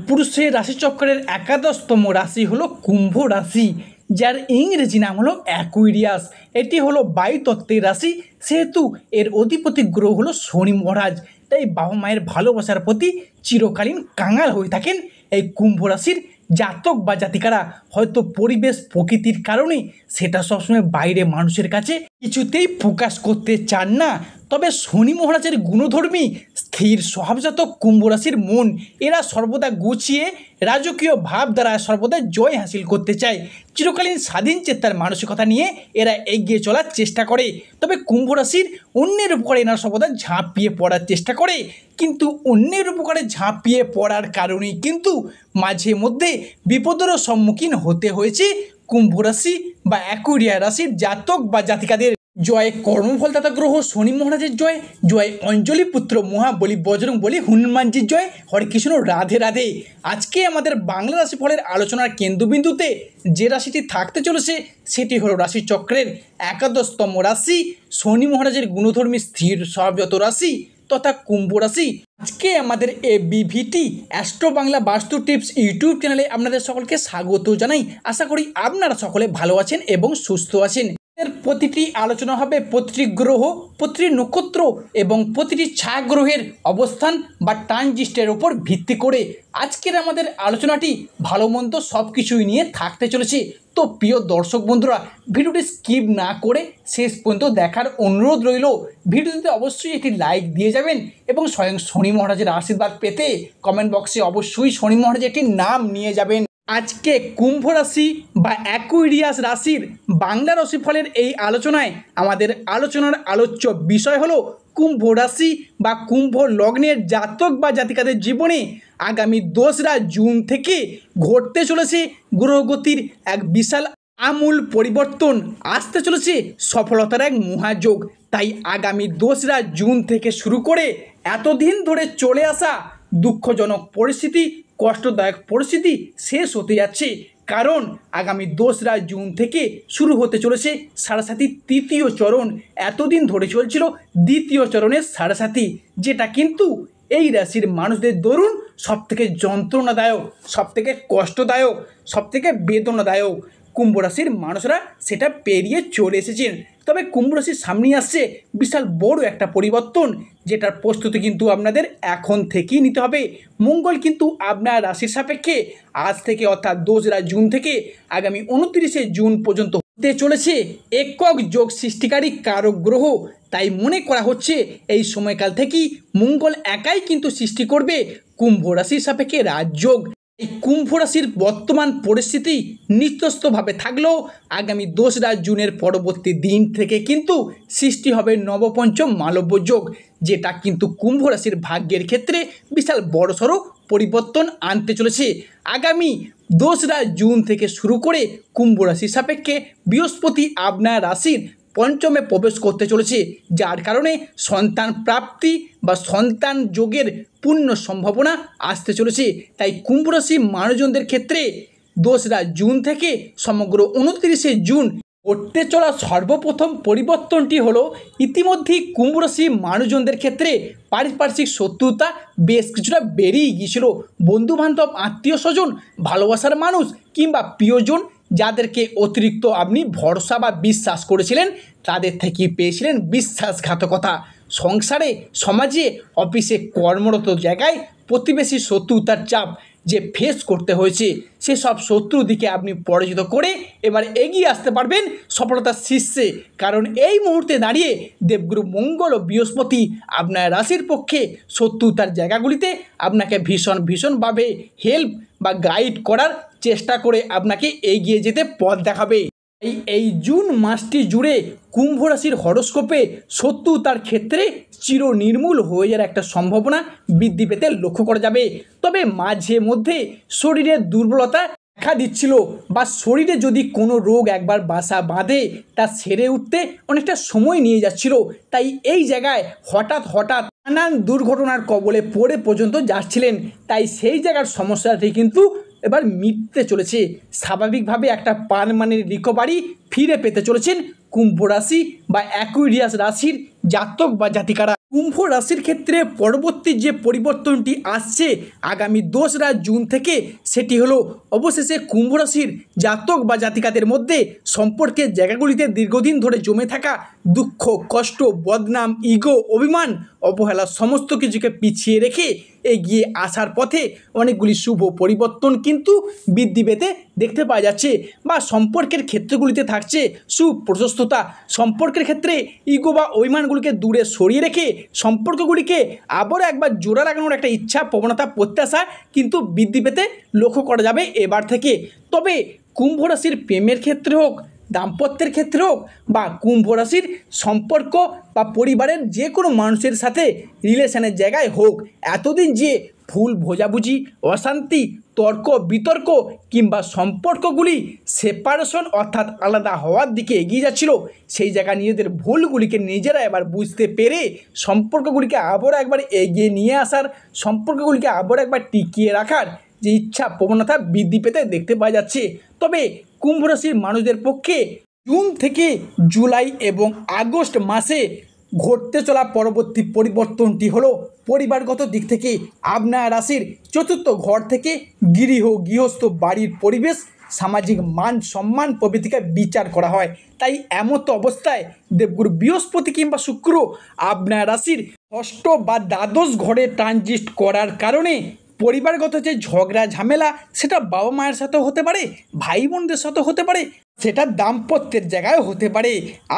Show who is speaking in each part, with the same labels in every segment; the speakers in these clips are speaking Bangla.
Speaker 1: পুরুষের রাশিচক্রের একাদশতম রাশি হলো কুম্ভ রাশি, যার ইংরেজি নাম হলো অ্যাকুয়ারিয়াস। এটি হলো বায়ুতত্ত্বের রাশি, সেহেতু এর অধিপতি গ্রহ হলো শনি মহারাজ। তাই বাবা মায়ের ভালোবাসার প্রতি চিরকালীন কাঙাল হয়ে থাকেন এই কুম্ভ রাশির জাতক বা জাতিকারা। হয়তো পরিবেশ প্রকৃতির কারণে সেটা সবসময় বাইরে মানুষের কাছে কিছুতেই প্রকাশ করতে চান না। তবে শনি মহারাজের গুণধর্মী স্থির স্বভাবজাত কুম্ভ রাশির মন, এরা সর্বদা গুছিয়ে রাজকীয় ভাব দ্বারা সর্বদা জয় হাসিল করতে চায়। চিরকালীন স্বাধীন চেতার মানসিকতা নিয়ে এরা এগিয়ে চলার চেষ্টা করে। তবে কুম্ভ রাশির অন্যের উপকারে এরা সর্বদা ঝাঁপিয়ে পড়ার চেষ্টা করে, কিন্তু অন্যের উপকারে ঝাঁপিয়ে পড়ার কারণেই কিন্তু মাঝে মধ্যে বিপদেরও সম্মুখীন হতে হয়েছে কুম্ভ রাশি বা অ্যাকুয়ারিয়া রাশির জাতক বা জাতিকাদের। জয় কর্মফলদাতা গ্রহ শনি মহারাজের জয়, জয় অঞ্জলি পুত্র মহাবলী বজরং বলি হনুমানজির জয়। হরে কৃষ্ণ, রাধে রাধে। আজকে আমাদের বাংলা রাশিফলের আলোচনার কেন্দ্রবিন্দুতে যে রাশিটি থাকতে চলেছে সেটি হলো রাশিচক্রের একাদশতম রাশি, শনি মহারাজের গুণধর্মী স্থির স্বভাবজাত রাশি তথা কুম্ভ রাশি। আজকে আমাদের এবিভিটি অ্যাস্ট্রো বাংলা বাস্তু টিপস ইউটিউব চ্যানেলে আপনাদের সকলকে স্বাগত জানাই। আশা করি আপনারা সকলে ভালো আছেন এবং সুস্থ আছেন। প্রতিটি আলোচনা হবে প্রতিটি গ্রহ, প্রতিটি নক্ষত্র এবং প্রতিটি ছায়াগ্রহের অবস্থান বা ট্রানজিস্টের উপর ভিত্তি করে। আজকের আমাদের আলোচনাটি ভালো মন্দ সব কিছুই নিয়ে থাকতে চলেছে। তো প্রিয় দর্শক বন্ধুরা, ভিডিওটি স্কিপ না করে শেষ পর্যন্ত দেখার অনুরোধ রইল। ভিডিওতে অবশ্যই একটি লাইক দিয়ে যাবেন এবং স্বয়ং শনি মহারাজের আশীর্বাদ পেতে কমেন্ট বক্সে অবশ্যই শনি মহারাজের একটি নাম নিয়ে যাবেন। আজকে কুম্ভ রাশি বা অ্যাকুয়ারিয়াস রাশির বাংলা রাশিফলের এই আলোচনায় আমাদের আলোচনার আলোচ্য বিষয় হলো কুম্ভ রাশি বা কুম্ভ লগ্নের জাতক বা জাতিকাদের জীবনে আগামী 2রা জুন থেকে ঘটতে চলেছে গ্রহগতির এক বিশাল আমূল পরিবর্তন। আসতে চলেছে সফলতার এক মহাযোগ। তাই আগামী 2রা জুন থেকে শুরু করে এতদিন ধরে চলে আসা দুঃখজনক পরিস্থিতি, কষ্টদায়ক পরিস্থিতি শেষ হতে যাচ্ছে। কারণ আগামী 2রা জুন থেকে শুরু হতে চলেছে সাড়েসাতির তৃতীয় চরণ। এতদিন ধরে চলছিল দ্বিতীয় চরণের সাড়েসাতি, যেটা কিন্তু এই রাশির মানুষদের দরুন সবথেকে যন্ত্রণাদায়ক, সবথেকে কষ্টদায়ক, সবথেকে বেদনাদায়ক। কুম্ভ রাশির মানুষরা সেটা পেরিয়ে চলে এসেছেন। তবে কুম্ভ রাশির সামনে আসছে বিশাল বড় একটা পরিবর্তন, যেটার প্রস্তুতি কিন্তু আপনাদের এখন থেকেই নিতে হবে। মঙ্গল কিন্তু আপনার রাশির সাপেক্ষে আজ থেকে অর্থাৎ 2রা জুন থেকে আগামী 29শে জুন পর্যন্ত হতে চলেছে একক যোগ সৃষ্টিকারী কারক গ্রহ। তাই মনে করা হচ্ছে এই সময়কাল থেকেই মঙ্গল একাই কিন্তু সৃষ্টি করবে কুম্ভ রাশির সাপেক্ষে রাজযোগ। এই কুম্ভ রাশির বর্তমান পরিস্থিতি নিত্যস্তভাবে থাকলেও আগামী 2রা জুনের পরবর্তী দিন থেকে কিন্তু সৃষ্টি হবে নবপঞ্চম মালব্য যোগ, যেটা কিন্তু কুম্ভ রাশির ভাগ্যের ক্ষেত্রে বিশাল বড়সড় পরিবর্তন আনতে চলেছে। আগামী 2রা জুন থেকে শুরু করে কুম্ভ রাশির সাপেক্ষে বৃহস্পতি আপনার রাশির পঞ্চমে প্রবেশ করতে চলেছে, যার কারণে সন্তান প্রাপ্তি বা সন্তান যোগের পূর্ণ সম্ভাবনা আসতে চলেছে। তাই কুম্ভ রাশি মানুষজনদের ক্ষেত্রে 2রা জুন থেকে সমগ্র 29শে জুন ঘটতে চলা সর্বপ্রথম পরিবর্তনটি হলো ইতিমধ্যেই কুম্ভ রাশি মানুষজনদের ক্ষেত্রে পারিপার্শ্বিক শত্রুতা বেশ কিছুটা বেড়েই গিয়েছিল। বন্ধুবান্ধব, আত্মীয় স্বজন, ভালোবাসার মানুষ কিংবা প্রিয়জন যাদেরকে অতিরিক্ত আপনি ভরসা বা বিশ্বাস করেছিলেন, তাদের থেকে পেয়েছিলেন বিশ্বাসঘাতকতা। সংসারে, সমাজে, অফিসে, কর্মরত জায়গায় প্রতিবেশী শত্রুতার চাপ যে ফেস করতে হয়েছে, সেসব শত্রু দিকে আপনি পরাজিত করে এবার এগিয়ে আসতে পারবেন সফলতার শীর্ষে। কারণ এই মুহূর্তে দাঁড়িয়ে দেবগুরু মঙ্গল ও বৃহস্পতি আপনার রাশির পক্ষে শত্রুতার জায়গাগুলিতে আপনাকে ভীষণভাবে হেল্প বা গাইড করার চেষ্টা করে আপনাকে এগিয়ে যেতে পথ দেখাবে। এই জুন মাসটি জুড়ে কুম্ভ রাশির হরোস্কোপে শত্রুতার ক্ষেত্রে চিরনির্মূল হয়ে যাওয়ার একটা সম্ভাবনা বৃদ্ধি পেতে লক্ষ্য করা যাবে। তবে মাঝে মধ্যে শরীরের দুর্বলতা দেখা দিচ্ছিল বা শরীরে যদি কোনো রোগ একবার বাসা বাঁধে তা সেরে উঠতে অনেকটা সময় নিয়ে যাচ্ছিল। তাই এই জায়গায় হঠাৎ নানান দুর্ঘটনার কবলে পড়ে পর্যন্ত যাচ্ছিলেন। তাই সেই জায়গার সমস্যাটি কিন্তু এবার মিটতে চলেছে। স্বাভাবিকভাবে একটা পারমানেন্ট রিকভারি ফিরে পেতে চলেছেন কুম্ভ রাশি বা অ্যাকুয়ারিয়াস রাশির জাতক বা জাতিকারা। কুম্ভ রাশির ক্ষেত্রে পরবর্তী যে পরিবর্তনটি আসছে আগামী 2রা জুন থেকে, সেটি হলো অবশেষে কুম্ভ রাশির জাতক বা জাতিকাদের মধ্যে সম্পর্কের জায়গাগুলিতে দীর্ঘদিন ধরে জমে থাকা দুঃখ, কষ্ট, বদনাম, ইগো, অভিমান, অবহেলা সমস্ত কিছুকে পিছিয়ে রেখে এগিয়ে আসার পথে অনেকগুলি শুভ পরিবর্তন কিন্তু বৃদ্ধি পেতে দেখতে পাওয়া যাচ্ছে, বা সম্পর্কের ক্ষেত্রগুলিতে থাকছে সুপ্রশস্ততা। সম্পর্কের ক্ষেত্রে ইগো বা অভিমানগুলিকে দূরে সরিয়ে রেখে সম্পর্কগুলিকে আবারও একবার জোড়া লাগানোর একটা ইচ্ছা, প্রবণতা, প্রত্যাশা কিন্তু বৃদ্ধি পেতে লক্ষ্য করা যাবে এবার থেকে। তবে কুম্ভ রাশির প্রেমের ক্ষেত্রে হোক, দাম্পত্যের ক্ষেত্রে হোক, বা কুম্ভ রাশির সম্পর্ক বা পরিবারের যে কোনো মানুষের সাথে রিলেশনের জায়গায় হোক, এতদিন যে ভুল বোঝাবুঝি, অশান্তি, তর্ক বিতর্ক কিংবা সম্পর্কগুলি সেপারেশন অর্থাৎ আলাদা হওয়ার দিকে এগিয়ে যাচ্ছিল, সেই জায়গায় নিজেদের ভুলগুলিকে নিজেরা এবার বুঝতে পেরে সম্পর্কগুলিকে আবারও একবার এগিয়ে নিয়ে আসার, সম্পর্কগুলিকে আবারও একবার টিকিয়ে রাখার যে ইচ্ছা, প্রবণতা বৃদ্ধি পেতে দেখতে পাওয়া যাচ্ছে। তবে কুম্ভ রাশির মানুষদের পক্ষে জুন থেকে জুলাই এবং আগস্ট মাসে ঘটতে চলা পরবর্তী পরিবর্তনটি হলো পরিবারগত দিক থেকে আপনার রাশির চতুর্থ ঘর থেকে গৃহস্থ বাড়ির পরিবেশ, সামাজিক মান সম্মান প্রভৃতিকে বিচার করা হয়। তাই এমত অবস্থায় দেবগুরু বৃহস্পতি কিংবা শুক্র আপনার রাশির ষষ্ঠ বা দ্বাদশ ঘরে ট্রানজিট করার কারণে পরিবারগত যে ঝগড়া ঝামেলা, সেটা বাবা মায়ের সাথেও হতে পারে, ভাই বোনদের সাথেও হতে পারে, সেটা দাম্পত্যের জায়গায় হতে পারে।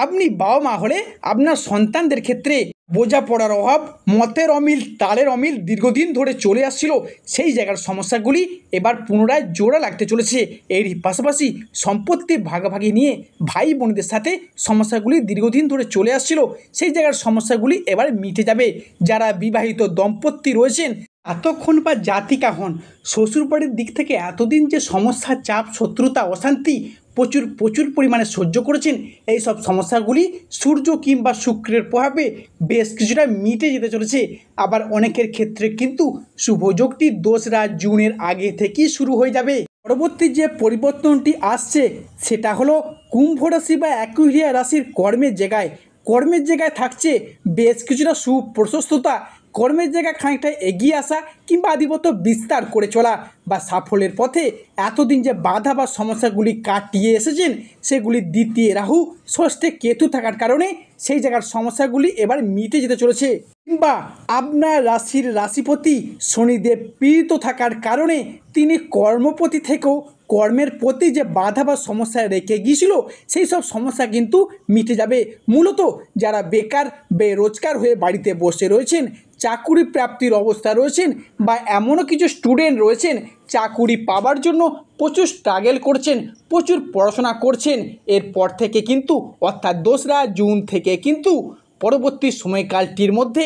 Speaker 1: আপনি বাবা মা হলে আপনার সন্তানদের ক্ষেত্রে বোঝাপড়ার অভাব, মতের অমিল, তালের অমিল দীর্ঘদিন ধরে চলে আসছিল, সেই জায়গার সমস্যাগুলি এবার পুনরায় জোড়া লাগতে চলেছে। এরই পাশাপাশি সম্পত্তি ভাগাভাগি নিয়ে ভাই বোনদের সাথে সমস্যাগুলি দীর্ঘদিন ধরে চলে আসছিল, সেই জায়গার সমস্যাগুলি এবার মিটে যাবে। যারা বিবাহিত দম্পতি রয়েছেন, এতক্ষণ বা জাতিকা হন, শ্বশুরবাড়ির দিক থেকে এতদিন যে সমস্যা, চাপ, শত্রুতা, অশান্তি প্রচুর পরিমাণে সহ্য করেছেন, এই সব সমস্যাগুলি সূর্য কিংবা শুক্রের প্রভাবে বেশ কিছুটা মিটে যেতে চলেছে। আবার অনেকের ক্ষেত্রে কিন্তু শুভযোগটি 2রা জুনের আগে থেকেই শুরু হয়ে যাবে। পরবর্তী যে পরিবর্তনটি আসছে সেটা হলো কুম্ভ রাশি বা অ্যাকুয়ারিয়া রাশির কর্মের জায়গায় থাকছে বেশ কিছুটা সুপ্রশস্ততা। কর্মের জায়গায় খানিকটা এগিয়ে আসা কিংবা আধিপত্য বিস্তার করে চলা বা সাফল্যের পথে এতদিন যে বাধা বা সমস্যাগুলি কাটিয়ে এসেছেন, সেগুলি দ্বিতীয় রাহু ষষ্ঠে কেতু থাকার কারণে সেই জায়গার সমস্যাগুলি এবার মিটে যেতে চলেছে। কিংবা আপনার রাশির রাশিপতি শনিদেব পীড়িত থাকার কারণে তিনি কর্মপতি থেকেও কর্মের প্রতি যে বাধা বা সমস্যা রেখে গিয়েছিল, সেই সব সমস্যা কিন্তু মিটে যাবে। মূলত যারা বেকার বেরোজগার হয়ে বাড়িতে বসে রয়েছেন, চাকুরি প্রাপ্তির অবস্থা রয়েছেন, বা এমনও কিছু স্টুডেন্ট রয়েছেন চাকুরি পাওয়ার জন্য প্রচুর স্ট্রাগল করছেন, প্রচুর পড়াশোনা করছেন, এরপর থেকে কিন্তু অর্থাৎ 2রা জুন থেকে কিন্তু পরবর্তী সময়কালটির মধ্যে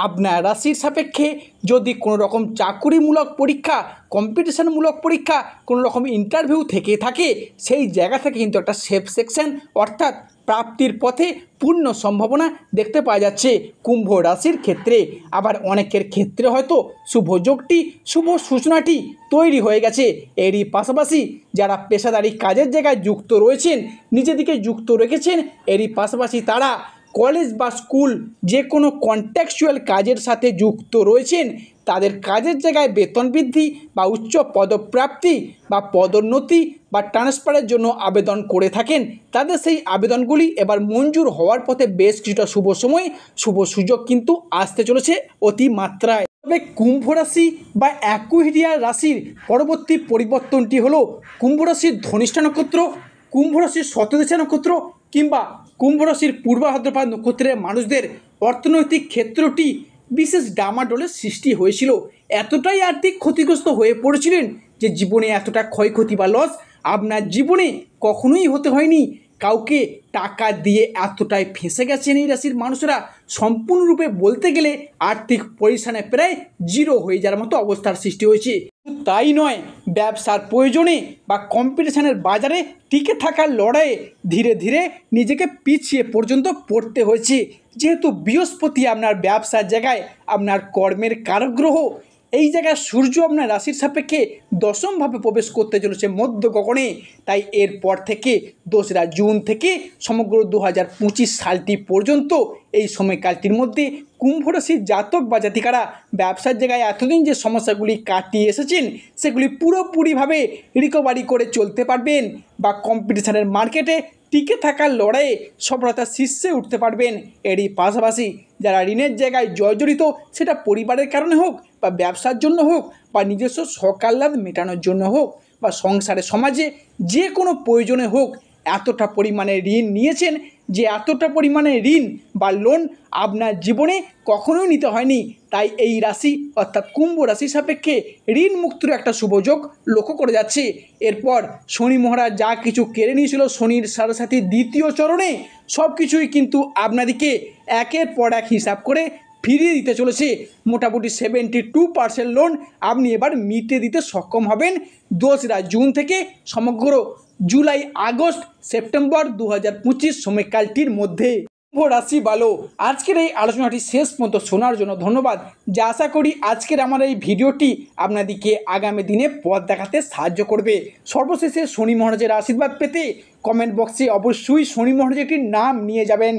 Speaker 1: আপনার রাশির সাপেক্ষে যদি কোনো রকম চাকুরিমূলক পরীক্ষা, কম্পিটিশনমূলক পরীক্ষা, কোনো রকম ইন্টারভিউ থেকে থাকে, সেই জায়গা থেকে কিন্তু একটা সেফ সেকশন অর্থাৎ প্রাপ্তির পথে পূর্ণ সম্ভাবনা দেখতে পাওয়া যাচ্ছে কুম্ভ রাশির ক্ষেত্রে। আবার অনেকের ক্ষেত্রে হয়তো শুভযোগটি, শুভ সূচনাটি তৈরি হয়ে গেছে। এরই পাশাপাশি যারা পেশাদারি কাজের জায়গায় যুক্ত রয়েছেন, নিজেদিকে যুক্ত রেখেছেন, এরই পাশাপাশি তারা কলেজ বা স্কুল যে কোনো কন্ট্যাকচুয়াল কাজের সাথে যুক্ত রয়েছেন, তাদের কাজের জায়গায় বেতন বৃদ্ধি বা উচ্চ পদপ্রাপ্তি বা পদোন্নতি বা ট্রান্সফারের জন্য আবেদন করে থাকেন, তাদের সেই আবেদনগুলি এবার মঞ্জুর হওয়ার পথে বেশ কিছুটা শুভ সময়, শুভ সুযোগ কিন্তু আসতে চলেছে অতিমাত্রায়। তবে কুম্ভ রাশি বা অ্যাকুয়ারিয়া রাশির পরবর্তী পরিবর্তনটি হলো কুম্ভ রাশির ধনিষ্ঠা নক্ষত্র, কুম্ভ রাশির শতবিশা নক্ষত্র কিংবা কুম্ভ রাশির পূর্ব ভাদ্রপদ নক্ষত্রের মানুষদের অর্থনৈতিক ক্ষেত্রটি বিশেষ ডামাডোলের সৃষ্টি হয়েছিল। এতটাই আর্থিক ক্ষতিগ্রস্ত হয়ে পড়েছিলেন যে জীবনে এতটা ক্ষয়ক্ষতি বা লস আপনার জীবনে কখনোই হতে হয়নি। কাউকে টাকা দিয়ে এতটাই ফেঁসে গেছেন এই রাশির মানুষরা, সম্পূর্ণরূপে বলতে গেলে আর্থিক পরিশ্রমে প্রায় জিরো হয়ে যাওয়ার মতো অবস্থার সৃষ্টি হয়েছে। তাই নয়, ব্যবসার প্রয়োজনে বা কম্পিটিশনের বাজারে টিকে থাকার লড়াইয়ে ধীরে ধীরে নিজেকে পিছিয়ে পর্যন্ত পড়তে হয়েছে। যেহেতু বৃহস্পতি আপনার ব্যবসার জায়গায় আপনার কর্মের কারক গ্রহ, এই জায়গায় সূর্য আপনার রাশির সাপেক্ষে দশমভাবে প্রবেশ করতে চলেছে মধ্য গগনে। তাই এরপর থেকে 2রা জুন থেকে সমগ্র 2025 সালটি পর্যন্ত এই সময়কালটির মধ্যে কুম্ভ রাশির জাতক বা জাতিকারা ব্যবসার জায়গায় এতদিন যে সমস্যাগুলি কাটিয়ে এসেছেন সেগুলি পুরোপুরিভাবে রিকভারি করে চলতে পারবেন, বা কম্পিটিশনের মার্কেটে টিকে থাকার লড়াইয়ে সফলতার শীর্ষে উঠতে পারবেন। এরই পাশাপাশি যারা ঋণের জায়গায় জর্জরিত, সেটা পরিবারের কারণে হোক বা ব্যবসার জন্য হোক বা নিজস্ব সকাল্লাদ মেটানোর জন্য হোক বা সংসারে সমাজে যে কোনো প্রয়োজনে হোক, এতটা পরিমাণে ঋণ নিয়েছেন যে এতটা পরিমাণে ঋণ বা লোন আপনার জীবনে কখনোই নিতে হয়নি। তাই এই রাশি অর্থাৎ কুম্ভ রাশি সাপেক্ষে ঋণ মুক্তির একটা শুভযোগ লক্ষ্য করে যাচ্ছে। এরপর শনি মহারাজ যা কিছু কেড়ে নিয়েছিল শনির সাড়ে দ্বিতীয় চরণে, সব কিছুই কিন্তু আপনাদেরকে একের পর এক হিসাব করে ফিরিয়ে দিতে চলেছে। মোটামুটি 72% লোন আপনি এবার মিটিয়ে দিতে সক্ষম হবেন 2রা জুন থেকে সমগ্র জুলাই, আগস্ট, সেপ্টেম্বর 2025 সময়কালটির মধ্যে। কুম্ভ রাশি ভালো, আজকের এই আলোচনাটি শেষ পর্যন্ত শোনার জন্য ধন্যবাদ। যা আশা করি আজকের আমার এই ভিডিওটি আপনাদেরকে আগামী দিনে পথ দেখাতে সাহায্য করবে। সর্বশেষে শনি মহারাজের আশীর্বাদ পেতে কমেন্ট বক্সে অবশ্যই শনি মহারাজটির নাম নিয়ে যাবেন।